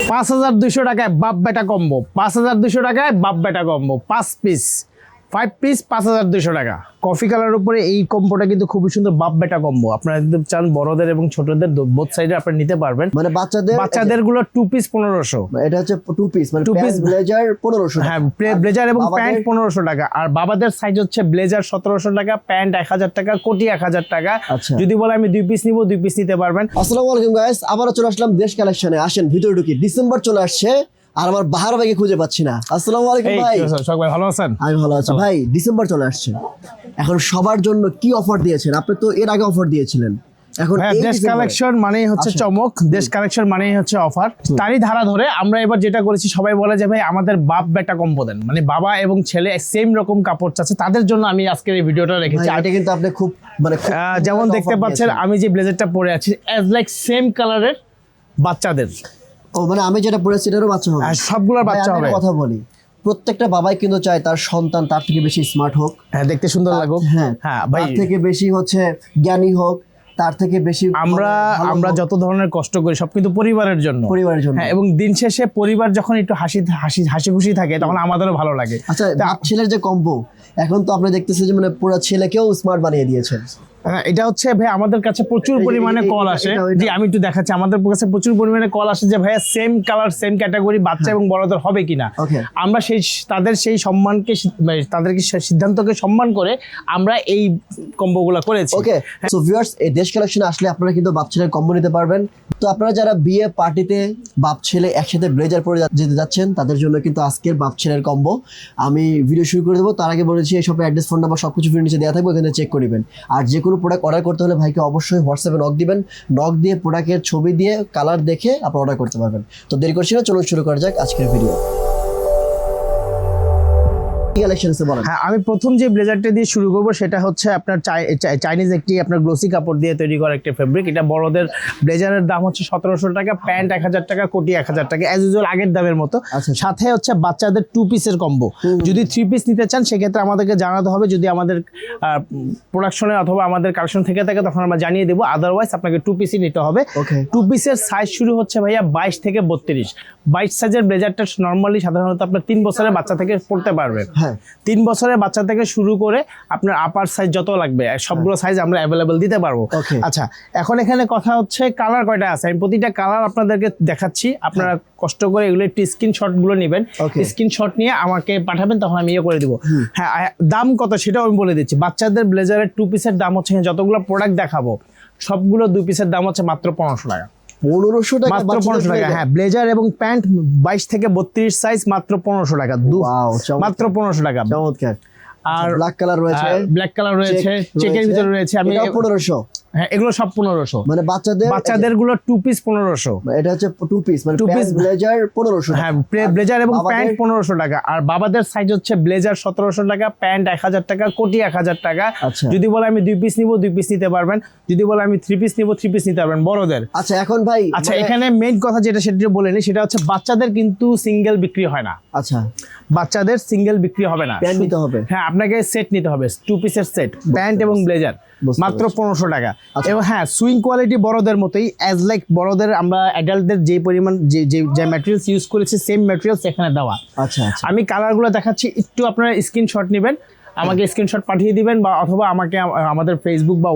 5200 টাকায় বাপ বেটা কম্বো, 5200 টাকায় বাপ বেটা কম্বো, 5 পিস 5 পিস 5200 টাকা। কফি কালার উপরে এই কম্বোটা কিন্তু খুবই সুন্দর বাপ বেটা কম্বো। আপনারা যদি চান বড়দের এবং ছোটদের বোথ সাইডে আপনারা নিতে পারবেন। মানে বাচ্চাদের গুলো 2 পিস 1500, এটা হচ্ছে 2 পিস মানে 2 পিস ব্লেজার 1500। হ্যাঁ, ব্লেজার এবং প্যান্ট 1500 টাকা। আর বাবাদের সাইজ হচ্ছে ব্লেজার 1700 টাকা, প্যান্ট 1000 টাকা, কোটি 1000 টাকা। যদি বলে আমি 2 পিস নিব 2 পিস নিতে পারবেন। আসসালামু আলাইকুম গাইস, আবারো চলে আসলাম দেশ কালেকশনে। আসেন ভিতরে ঢুকি। ডিসেম্বর চলে আসছে আর আমার বাহার ভাইকে খুঁজে পাচ্ছি না। আসসালামু আলাইকুম ভাই। সবাই ভালো আছেন? আমি ভালো আছি ভাই। ডিসেম্বর চলে আসছে, এখন সবার জন্য কি অফার দিয়েছেন? আপনি তো এর আগে অফার দিয়েছিলেন। এখন দেশ কালেকশন মানেই হচ্ছে চমক, দেশ কালেকশন মানেই হচ্ছে অফার। তারই ধারা ধরে আমরা এবার যেটা করেছি, সবাই বলে যে ভাই আমাদের বাপ বেটা কম্বো দেন, মানে বাবা এবং ছেলে সেম রকম কাপড় চাচ্ছে, তাদের জন্য আমি আজকের এই ভিডিওটা রেখেছি। এটা কিন্তু আপনি খুব মানে যেমন দেখতে পাচ্ছেন আমি যে ব্লেজারটা পরে আছি অ্যাজ লাইক সেম কালারের বাচ্চাদের। ও মানে আমি যেটা পরেছি এটারও বাচ্চা হবে? সবগুলোর বাচ্চা হবে। কথা বলি, প্রত্যেকটা বাবাই কিন্তু চায় তার সন্তান তার থেকে বেশি স্মার্ট হোক, হ্যাঁ দেখতে সুন্দর লাগুক, হ্যাঁ ভাই, তার থেকে বেশি হচ্ছে জ্ঞানী হোক, তার থেকে বেশি আমরা যত ধরনের কষ্ট করি সব কিন্তু পরিবারের জন্য, হ্যাঁ, এবং দিন শেষে পরিবার যখন একটু হাসি খুশি থাকে তখন আমাদেরও ভালো লাগে। আচ্ছা, ছেলের যে কম্বো এখন তো আপনি দেখতেছেন যে মানে পুরো ছেলেকেও স্মার্ট বানিয়ে দিয়েছেন। এটা হচ্ছে ভাই আমাদের কাছে প্রচুর পরিমাণে কল আসে। জি আমি একটু দেখাচ্ছি, আমাদের কাছে প্রচুর পরিমাণে কল আসে যে ভাইয়া সেম কালার সেম ক্যাটাগরি বাচ্চা এবং বড়দের হবে কিনা। আমরা তাদের সেই সম্মানকে, তাদেরকে সিদ্ধান্তকে সম্মান করে আমরা এই কম্বোগুলো করেছি। ওকে, সো ভিউয়ার্স, এই দেশ কালেকশনে আসলে আপনারা কিন্তু বাপ ছেলের কম্বো নিতে পারবেন। তো আপনারা যারা বিয়ে পার্টিতে বাপ ছেলে একসাথে ব্লেজার পরে যেতে যাচ্ছেন তাদের জন্য কিন্তু আজকের বাপ ছেলের কম্বো আমি ভিডিও শুরু করে দেবো। তার আগে বলেছি এই শপের অ্যাড্রেস, ফোন নাম্বার সবকিছু ভিডিও নিচে দেওয়া থাকবে, ওখানে চেক করবেন। আর যে কোনো প্রোডাক্ট অর্ডার করতে হলে ভাইকে অবশ্যই হোয়াটসঅ্যাপে নক দিবেন। নক দিয়ে প্রোডাক্টের ছবি দিয়ে কালার দেখে আপনি অর্ডার করতে পারবেন। তো দেরি করছি না, চলুন শুরু করা যাক আজকের ভিডিও। হ্যাঁ, আমি প্রথম যে ব্লেজারটা দিয়ে শুরু করবো সেটা হচ্ছে আপনার চাইনিজ একটি আপনার গ্লোসি কাপড় দিয়ে তৈরি করা একটা ফেব্রিক। এটা বড়দের ব্লেজারের দাম হচ্ছে 1700 টাকা, প্যান্ট 1000 টাকা, কোটি 1000 টাকা, অ্যাজ ইউজুয়াল আগের দামের মতো। সাথে হচ্ছে বাচ্চাদের 2 পিসের কম্বো। যদি 3 পিস নিতে চান সেক্ষেত্রে আমাদেরকে জানাতে হবে। যদি আমাদের প্রোডাকশনে অথবা আমাদের কালেকশন থেকে থাকে তখন আমরা জানিয়ে দেবো, আদারওয়াইজ আপনাকে 2 পিসই নিতে হবে। 2 পিসের সাইজ শুরু হচ্ছে ভাইয়া 22 থেকে 32। 22 সাইজের ব্লেজারটা নর্মালি সাধারণত আপনার 3 বছরের বাচ্চা থেকে পড়তে পারবেন। 3 বছরের বাচ্চা থেকে শুরু করে আপনার আপার সাইজ যত লাগবে সবগুলো সাইজ আমরা অ্যাভেলেবেল দিতে পারবো। আচ্ছা, এখন এখানে কথা হচ্ছে কালার কয়টা আছে, আমি প্রতিটা কালার আপনাদেরকে দেখাচ্ছি। আপনারা কষ্ট করে এগুলো একটু স্ক্রিনশট গুলো নেবেন, স্ক্রিনশট নিয়ে আমাকে পাঠাবেন, তখন আমি ইয়ে করে দিব। হ্যাঁ, দাম কত সেটাও আমি বলে দিচ্ছি। বাচ্চাদের ব্লেজারের 2 পিসের দাম হচ্ছে, যতগুলো প্রোডাক্ট দেখাবো সবগুলো 2 পিসের দাম হচ্ছে মাত্র 1500 টাকা। 1500 টাকা মাত্র 1500 টাকা। হ্যাঁ, ব্লেজার এবং প্যান্ট 22 থেকে 32 সাইজ মাত্র 1500 টাকা, মাত্র 1500 টাকা। চমৎকার। আর ব্ল্যাক কালার রয়েছে, চেকের ভিতরে রয়েছে। আমি 1500। হ্যাঁ, এগুলো সব 1500। মানে বাচ্চাদের গুলো 2 পিস 1500। এটা হচ্ছে 2 পিস মানে 2 পিস ব্লেজার 1500। হ্যাঁ, ব্লেজার এবং প্যান্ট 1500 টাকা। আর বাবাদের সাইজ হচ্ছে ব্লেজার 1700 টাকা, প্যান্ট 1000 টাকা, কোটি 1000 টাকা। যদি বলে আমি 2 পিস নিব 2 পিস নিতে পারবেন। যদি বলে আমি 3 পিস নিব 3 পিস নিতে পারবেন বড়দের। আচ্ছা, এখন ভাই এখানে মেইন কথা যেটা সেটা বলে নি, সেটা হচ্ছে বাচ্চাদের কিন্তু সিঙ্গেল বিক্রি হয় না। আচ্ছা, বাচ্চাদের সিঙ্গেল বিক্রি হবে না, প্যান্ট নিতে হবে। হ্যাঁ, আপনাকে সেট নিতে হবে, 2 পিসের সেট, প্যান্ট এবং ব্লেজার, মাত্র 1500 টাকা। এবং হ্যাঁ, সুইং কোয়ালিটি বড়দের মতোই, অ্যাজ লাইক বড়দের আমরা অ্যাডাল্টদের যে পরিমাণ যে ম্যাটেরিয়ালস ইউজ করেছি সেম ম্যাটেরিয়ালস এখানে দেওয়া। আচ্ছা, আমি কালারগুলো দেখাচ্ছি, একটু আপনারা স্ক্রিনশট নেবেন, আমাকে স্ক্রিনশট পাঠিয়ে দিবেন, বা অথবা আমাকে আমাদের ফেসবুক বা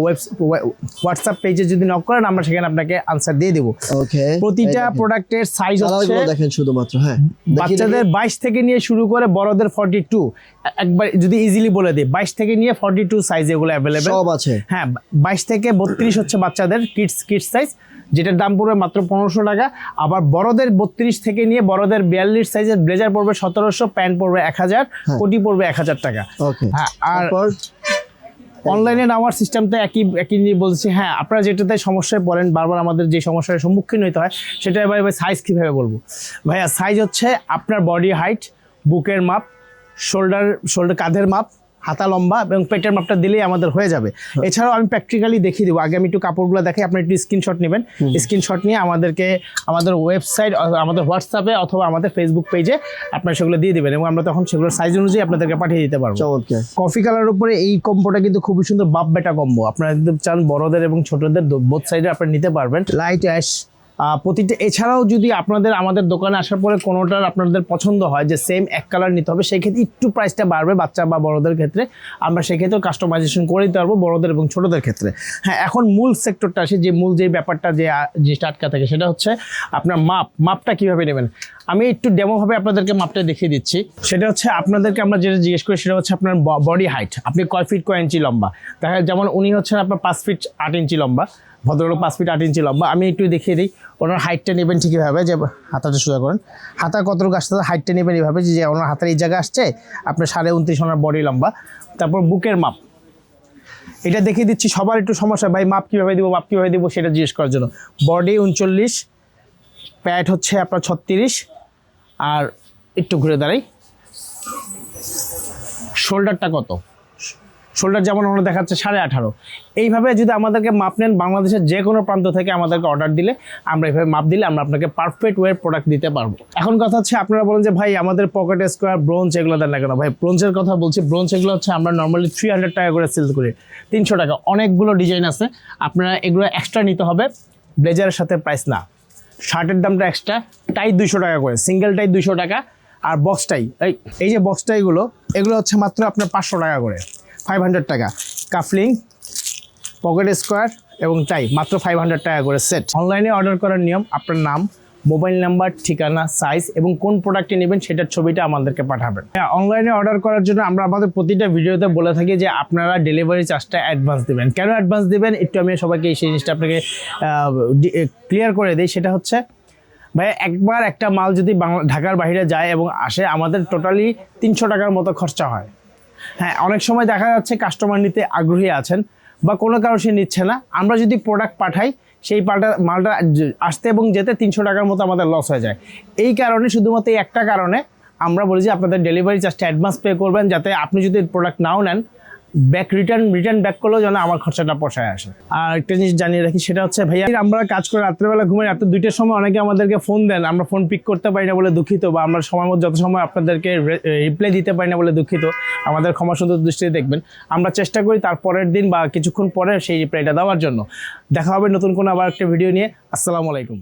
হোয়াটসঅ্যাপ পেজে যদি নক করেন আমরা সেখানে আপনাকে আনসার দিয়ে দেবো। প্রতিটা প্রোডাক্টের সাইজ হচ্ছে দেখেন শুধুমাত্র, হ্যাঁ, বাচ্চাদের 22 থেকে নিয়ে শুরু করে বড়দের 42। একবার যদি ইজিলি বলে দিই, 22 থেকে নিয়ে 42 সাইজ এগুলো অ্যাভেলেবেল সব আছে। হ্যাঁ, 22 থেকে 32 হচ্ছে বাচ্চাদের কিডস সাইজ, যেটার দাম পড়বে মাত্র 1500 টাকা। আবার বড়দের 32 থেকে নিয়ে বড়দের 42 সাইজের ব্লেজার পড়বে 1700, প্যান্ট পড়বে 1000, কোটি পড়বে 1000 টাকা। হ্যাঁ, আর অনলাইনে নেওয়ার সিস্টেমটা একই নিয়ে বলছি। হ্যাঁ, আপনারা যেটাতে সমস্যায় পড়েন বারবার, আমাদের যে সমস্যার সম্মুখীন হতে হয় সেটা এবার সাইজ কীভাবে বলবো ভাইয়া। সাইজ হচ্ছে আপনার বডি হাইট, বুকের মাপ, শোল্ডার কাঁধের মাপ, হাতা লম্বা এবং পেটের মাপটা দিলেই আমাদের হয়ে যাবে। এছাড়াও আমি প্র্যাকটিক্যালি দেখিয়ে দেবো। আগে আমি একটু কাপড়গুলো দেখাই, আপনি একটু স্ক্রিনশট নেবেন। স্ক্রিনশট নিয়ে আমাদেরকে আমাদের ওয়েবসাইট, আমাদের হোয়াটসঅ্যাপে অথবা আমাদের ফেসবুক পেজে আপনারা সেগুলো দিয়ে দেবেন, এবং আমরা তখন সেগুলোর সাইজ অনুযায়ী আপনাদেরকে পাঠিয়ে দিতে পারবো। কফি কালার উপরে এই কম্বোটা কিন্তু খুবই সুন্দর বাপ বেটা কম্বো। আপনারা যদি চান বড়দের এবং ছোটদের বোথ সাইডে আপনারা নিতে পারবেন। লাইট অ্যাশ প্রতিটা এছাড়াও যদি আমাদের দোকানে আসার পরে কোনোটার আপনাদের পছন্দ হয় যে সেম এক কালার নিতে হবে, সেই ক্ষেত্রে একটু প্রাইসটা বাড়বে বাচ্চা বা বড়দের ক্ষেত্রে। আমরা সেক্ষেত্রেও কাস্টমাইজেশন করে দিতে পারবো বড়দের এবং ছোটদের ক্ষেত্রে। হ্যাঁ, এখন মূল সেক্টরটা আসে, যে মূল যে ব্যাপারটা যে জিনিসটা আটকা থাকে সেটা হচ্ছে আপনার মাপটা কীভাবে নেবেন। আমি একটু ডেমোভাবে আপনাদেরকে মাপটা দেখিয়ে দিচ্ছি। সেটা হচ্ছে আপনাদেরকে আমরা যেটা জিজ্ঞেস করি সেটা হচ্ছে আপনার বডি হাইট, আপনি কয় ফিট কয় ইঞ্চি লম্বা। দেখা যায় যেমন উনি হচ্ছেন আপনার 5 ফিট 8 ইঞ্চি লম্বা, ভদ্রলোক 5 ফিট 8 ইঞ্চি লম্বা। আমি একটু দেখিয়ে দিই ওনার হাইটটা নেবেন ঠিক এভাবে, যে হাতাটা সোজা করেন, হাতা কতটুকু আসতে হাইটটা নেবেন এইভাবে, যে ওনার হাতের এই জায়গা আসছে আপনার 29.5 ওনার বডি লম্বা। তারপর বুকের মাপ এটা দেখিয়ে দিচ্ছি। সবার একটু সমস্যা, ভাই মাপ কীভাবে দিব সেটা জিজ্ঞেস করার জন্য। বডি 39, প্যাট হচ্ছে আপনার 36, আর একটু ঘুরে দাঁড়াই, শোল্ডারটা কত, শোল্ডার যেমন আমরা দেখাচ্ছে 18.5। এইভাবে যদি আমাদেরকে মাপ নেন বাংলাদেশের যে কোনো প্রান্ত থেকে আমাদেরকে অর্ডার দিলে, আমরা এইভাবে মাপ দিলে আমরা আপনাকে পারফেক্ট ওয়ে প্রোডাক্ট দিতে পারবো। এখন কথা হচ্ছে আপনারা বলেন যে ভাই আমাদের পকেট স্কোয়ার, ব্রোঞ্জ এগুলো দেন না কেন। ভাই ব্রোঞ্জের কথা বলছি, ব্রোঞ্জ এগুলো হচ্ছে আমরা নর্মালি 300 টাকা করে সেল করি, 300 টাকা। অনেকগুলো ডিজাইন আছে, আপনারা এগুলো এক্সট্রা নিতে হবে, ব্লেজারের সাথে প্রাইস না। শার্টের দামটা এক্সট্রা, টাই 200 টাকা করে, সিঙ্গেল টাই 200 টাকা, আর বক্স টাই এই যে বক্স টাইগুলো এগুলো হচ্ছে মাত্র আপনার 500 টাকা করে, 500 টাকা। কাফলিং, পকেট স্কোয়ার এবং টাই মাত্র 500 টাকা করে সেট। অনলাইনে অর্ডার করার নিয়ম, আপনার নাম, মোবাইল নাম্বার, ঠিকানা, সাইজ এবং কোন প্রোডাক্টটি নেবেন সেটার ছবিটা আমাদেরকে পাঠাবেন। হ্যাঁ, অনলাইনে অর্ডার করার জন্য আমরা আমাদের প্রতিটা ভিডিওতে বলে থাকি যে আপনারা ডেলিভারি চার্জটা অ্যাডভান্স দেবেন। কেন অ্যাডভান্স দেবেন একটু আমি সবাইকে সেই জিনিসটা আপনাকে ক্লিয়ার করে দিই। সেটা হচ্ছে ভাই একবার একটা মাল যদি ঢাকার বাইরে যায় এবং আসে, আমাদের টোটালি 300 টাকার মতো খরচা হয়। হ্যাঁ, অনেক সময় দেখা যাচ্ছে কাস্টমার নিতে আগ্রহী আছেন বা কোনো কারণ সে নিচ্ছে না, আমরা যদি প্রোডাক্ট পাঠাই সেই মালটা আসতে এবং যেতে 300 টাকার মতো আমাদের লস হয়ে যায়। এই কারণে, শুধুমাত্র এই একটা কারণে আমরা বলি যে আপনাদের ডেলিভারি চার্জটা অ্যাডভান্স পে করবেন, যাতে আপনি যদি প্রোডাক্ট নাও নেন রিটার্ন ব্যাক করলেও যেন আমার খরচাটা পোষায় আসে। আর একটা জিনিস জানিয়ে রাখি, সেটা হচ্ছে ভাইয়া আমরা কাজ করে রাত্রেবেলা ঘুমাই, রাত্রে 2টার সময় অনেকে আমাদেরকে ফোন দেন, আমরা ফোন পিক করতে পারি না বলে দুঃখিত, বা আমরা সময় মতো যত সময় আপনাদেরকে রিপ্লাই দিতে পারি না বলে দুঃখিত, আমাদের ক্ষমা সুন্দর দৃষ্টিতে দেখবেন। আমরা চেষ্টা করি তার পরের দিন বা কিছুক্ষণ পরে সেই রিপ্লাইটা দেওয়ার জন্য। দেখা হবে নতুন কোনো আবার একটা ভিডিও নিয়ে। আসসালামু আলাইকুম।